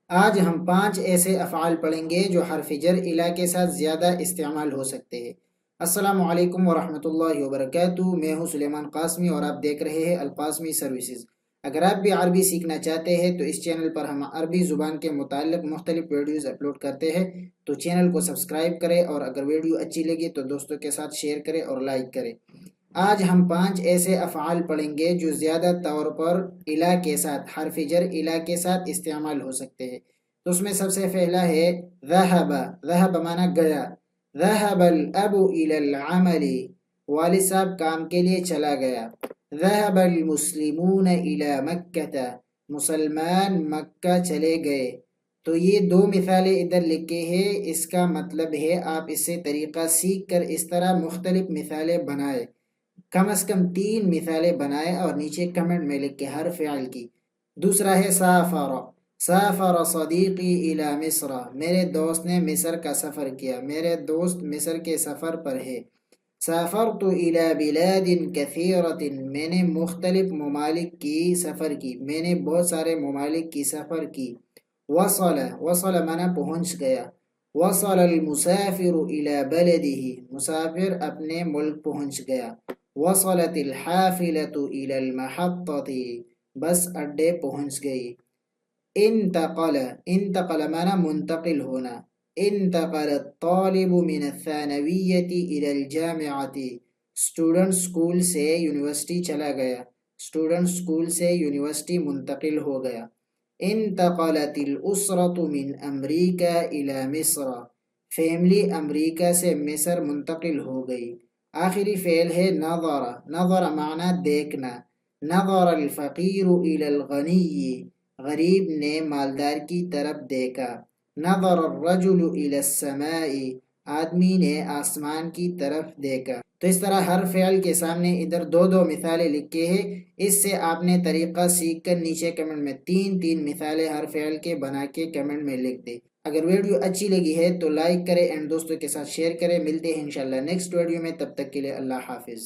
آج ہم 5 ایسے افعال پڑھیں گے جو حرف جر الا کے ساتھ زیادہ استعمال ہو سکتے ہیں۔ السلام علیکم ورحمۃ اللہ وبرکاتہ، میں ہوں سلیمان قاسمی اور آپ دیکھ رہے ہیں القاسمی سروسز۔ اگر آپ بھی عربی سیکھنا چاہتے ہیں تو اس چینل پر ہم عربی زبان کے متعلق مختلف ویڈیوز اپلوڈ کرتے ہیں، تو چینل کو سبسکرائب کریں اور اگر ویڈیو اچھی لگے تو دوستوں کے ساتھ شیئر کریں اور لائک کریں۔ آج ہم 5 ایسے افعال پڑھیں گے جو زیادہ طور پر الا کے ساتھ، حرف جر الا کے ساتھ استعمال ہو سکتے ہیں۔ تو اس میں سب سے پہلا ہے ذہب، ذہب مانا گیا، ذہب الاب الى العمل، والد صاحب کام کے لیے چلا گیا۔ ذہب المسلمون الى مکہ، مسلمان مکہ چلے گئے۔ تو یہ 2 مثالیں ادھر لکھے ہیں، اس کا مطلب ہے آپ اس سے طریقہ سیکھ کر اس طرح مختلف مثالیں بنائے، کم از کم 3 مثالیں بنائے اور نیچے کمنٹ میں لکھ کے ہر فعل کی۔ دوسرا ہے سافر، سافر صدیقی الی مصر، میرے دوست نے مصر کا سفر کیا، میرے دوست مصر کے سفر پر ہے۔ سافرت الی بلاد کثیرۃ، میں نے مختلف ممالک کی سفر کی، میں نے بہت سارے ممالک کی سفر کی۔ وصل، وصل مانا پہنچ گیا۔ وصل المسافر الی بلدہ، مسافر اپنے ملک پہنچ گیا۔ وصلت الحافلۃ الی المحطۃ، بس اڈے پہنچ گئی۔ انتقل، انتقل مانا منتقل ہونا۔ انتقل الطالب من الثانویۃ الی الجامعۃ، اسٹوڈنٹ اسکول سے یونیورسٹی چلا گیا، اسٹوڈنٹ اسکول سے یونیورسٹی منتقل ہو گیا۔ انتقلت الاسرۃ من امریکہ الی مصر، فیملی امریکہ سے مصر منتقل ہو گئی۔ آخری فعل ہے نظر، نظر معنی دیکھنا۔ نظر الفقیر الی الغنی، غریب نے مالدار کی طرف دیکھا۔ نظر الرجل الی السماء، آدمی نے آسمان کی طرف دیکھا۔ تو اس طرح ہر فعل کے سامنے ادھر 2 مثالیں لکھے ہیں، اس سے آپ نے طریقہ سیکھ کر نیچے کمنٹ میں 3 مثالیں ہر فعل کے بنا کے کمنٹ میں لکھ دیں۔ اگر ویڈیو اچھی لگی ہے تو لائک کریں اینڈ دوستوں کے ساتھ شیئر کریں۔ ملتے ہیں انشاءاللہ نیکسٹ ویڈیو میں، تب تک کے لیے اللہ حافظ۔